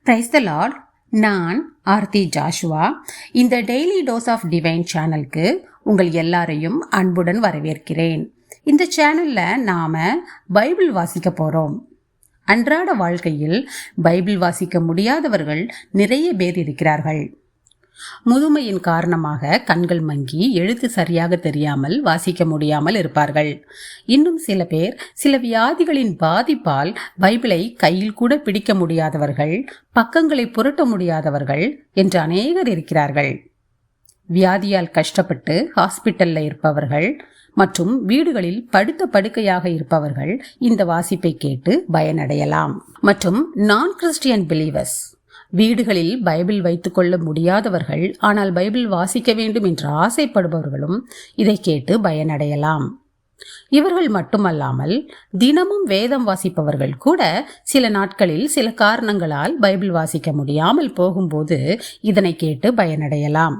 Praise the Lord. நான் Aarthi Joshua. இந்த daily dose of divine சேனலுக்கு உங்கள் எல்லாரையும் அன்புடன் வரவேற்கிறேன். இந்த சேனல்ல நாம பைபிள் வாசிக்க போறோம். அன்றாட வாழ்க்கையில் பைபிள் வாசிக்க முடியாதவர்கள் நிறைய பேர் இருக்கிறார்கள். முதுமையின் காரணமாக கண்கள் மங்கி எழுத்து சரியாக தெரியாமல் வாசிக்க முடியாமல் இருப்பார்கள். இன்னும் சில பேர் சில வியாதிகளின் பாதிப்பால் பைபிளை கையில் கூட பிடிக்க முடியாதவர்கள், பக்கங்களை புரட்ட முடியாதவர்கள் என்று அநேகர் இருக்கிறார்கள். வியாதியால் கஷ்டப்பட்டு ஹாஸ்பிட்டல்ல இருப்பவர்கள் மற்றும் வீடுகளில் படுத்த படுக்கையாக இருப்பவர்கள் இந்த வாசிப்பை கேட்டு பயனடையலாம். மற்றும் நான் கிறிஸ்டியன் பிலீவர்ஸ், வீடுகளில் பைபிள் வைத்துக்கொள்ள முடியாதவர்கள் ஆனால் பைபிள் வாசிக்க வேண்டும் என்று ஆசைப்படுபவர்களும் இதை கேட்டு பயனடையலாம். இவர்கள் மட்டுமல்லாமல் தினமும் வேதம் வாசிப்பவர்கள் கூட சில நாட்களில் சில காரணங்களால் பைபிள் வாசிக்க முடியாமல் போகும்போது இதனை கேட்டு பயனடையலாம்.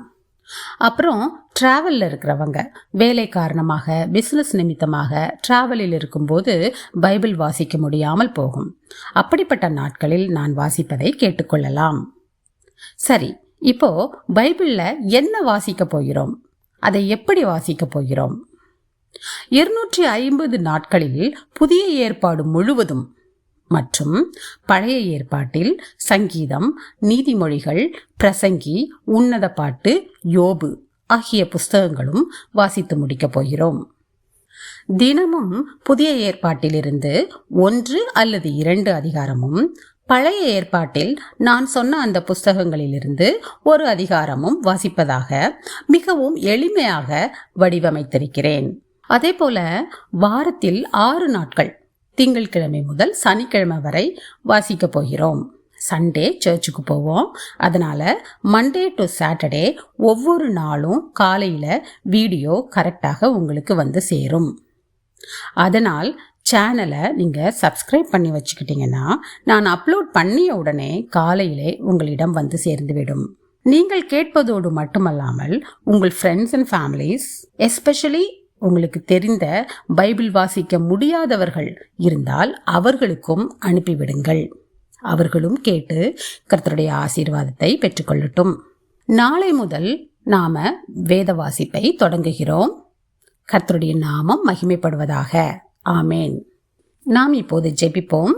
அப்புறம் டிராவலில் இருக்கிறவங்க, வேலை காரணமாக பிஸ்னஸ் நிமித்தமாக டிராவலில் இருக்கும்போது பைபிள் வாசிக்க முடியாமல் போகும். அப்படிப்பட்ட நாட்களில் நான் வாசிப்பதை கேட்டுக்கொள்ளலாம். சரி, இப்போ பைபிள்ல என்ன வாசிக்க போகிறோம், அதை எப்படி வாசிக்க போகிறோம்? 250 நாட்களில் புதிய ஏற்பாடு முழுவதும் மற்றும் பழைய ஏற்பாட்டில் சங்கீதம், நீதிமொழிகள், பிரசங்கி, உன்னத பாட்டு, யோபு ஆகிய புஸ்தகங்களும் வாசித்து முடிக்கப் போகிறோம். தினமும் புதிய ஏற்பாட்டிலிருந்து 1 அல்லது 2 அதிகாரமும், பழைய ஏற்பாட்டில் நான் சொன்ன அந்த புஸ்தகங்களிலிருந்து 1 அதிகாரமும் வாசிப்பதாக மிகவும் எளிமையாக வடிவமைத்திருக்கிறேன். அதே போல வாரத்தில் 6 நாட்கள், திங்கட்கிழமை முதல் சனிக்கிழமை வரை வாசிக்க போகிறோம். சண்டே சர்ச்சுக்கு போவோம். அதனால மண்டே டு சாட்டர்டே ஒவ்வொரு நாளும் காலையில வீடியோ கரெக்டாக உங்களுக்கு வந்து சேரும். அதனால் சேனலை நீங்க சப்ஸ்கிரைப் பண்ணி வச்சுக்கிட்டீங்கன்னா நான் அப்லோட் பண்ணிய உடனே காலையிலே உங்களிடம் வந்து சேர்ந்துவிடும். நீங்கள் கேட்பதோடு மட்டுமல்லாமல் உங்கள் ஃப்ரெண்ட்ஸ் அண்ட் ஃபேமிலிஸ், எஸ்பெஷலி உங்களுக்கு தெரிந்த பைபிள் வாசிக்க முடியாதவர்கள் இருந்தால் அவர்களுக்கும் அனுப்பிவிடுங்கள். அவர்களும் கேட்டு கர்த்தருடைய ஆசீர்வாதத்தை பெற்றுக்கொள்ளட்டும். நாளை முதல் நாம வேத வாசிப்பை தொடங்குகிறோம். கர்த்தருடைய நாமம் மகிமைப்படுவதாக. ஆமேன். நாம் இப்போது ஜெபிப்போம்.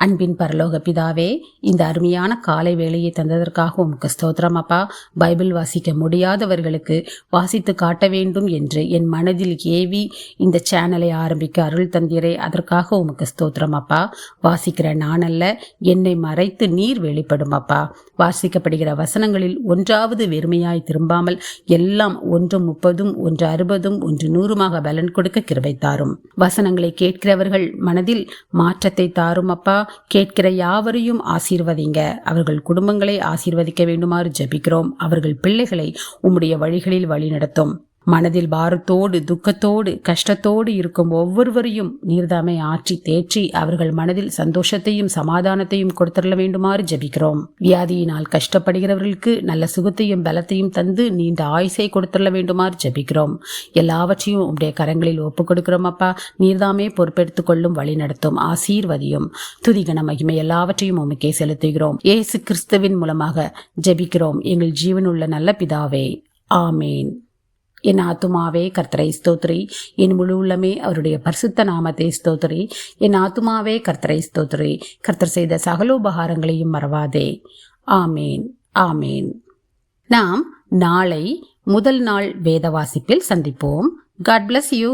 அன்பின் பரலோக பிதாவே, இந்த அருமையான காலை வேளையை தந்ததற்காக உமக்கு ஸ்தோத்திரம் அப்பா. பைபிள் வாசிக்க முடியாதவர்களுக்கு வாசித்து காட்ட வேண்டும் என்று என் மனதில் ஏவி இந்த சேனலை ஆரம்பிக்க அருள் தந்தீரே, அதற்காக உமக்கு ஸ்தோத்திரம் அப்பா. வாசிக்கிற நானல்ல, என்னை மறைத்து நீர் வெளிப்படும் அப்பா. வாசிக்கப்படுகிற வசனங்களில் ஒன்றாவது வெறுமையாய் திரும்பாமல் எல்லாம் 1 30, 1 60, 1 100 பலன் கொடுக்க கிருபை தாரும். வசனங்களை கேட்கிறவர்கள் மனதில் மாற்றத்தை தாரும் அப்பா. கேட்கிற யாவரையும் ஆசீர்வதிங்க. அவர்கள் குடும்பங்களை ஆசீர்வதிக்க வேண்டுமாறு ஜெபிக்கிறோம். அவர்கள் பிள்ளைகளை உம்முடைய வழிகளில் வழிநடத்தும். மனதில் பாரத்தோடு, துக்கத்தோடு, கஷ்டத்தோடு இருக்கும் ஒவ்வொருவரையும் நீர்தாமை ஆற்றி தேற்றி அவர்கள் மனதில் சந்தோஷத்தையும் சமாதானத்தையும் கொடுத்துள்ள வேண்டுமாறு ஜெபிக்கிறோம். வியாதியினால் கஷ்டப்படுகிறவர்களுக்கு நல்ல சுகத்தையும் பலத்தையும் தந்து நீண்ட ஆயுசை கொடுத்துள்ள வேண்டுமாறு ஜெபிக்கிறோம். எல்லாவற்றையும் உம்முடைய கரங்களில் ஒப்புக் கொடுக்கிறோம் அப்பா. நீர்தாமே பொறுப்பெடுத்துக் கொள்ளும், வழி நடத்தும், ஆசீர்வதியும். துதிகன மகிமை எல்லாவற்றையும் உமக்கே செலுத்துகிறோம். இயேசு கிறிஸ்துவின் மூலமாக ஜெபிக்கிறோம் எங்கள் ஜீவனுள்ள நல்ல பிதாவே. ஆமேன். என் ஆத்துமாவே கர்த்தரை ஸ்தோத்திரி, என் முழு உள்ளமே அவருடைய பரிசுத்த நாமத்தை ஸ்தோத்திரி. என் ஆத்துமாவே கர்த்தரை ஸ்தோத்திரி, கர்த்தர் செய்த சகலோபகாரங்களையும் மறவாதே. ஆமேன், ஆமேன். நாம் நாளை முதல் நாள் வேத வாசிப்பில் சந்திப்போம். God bless you.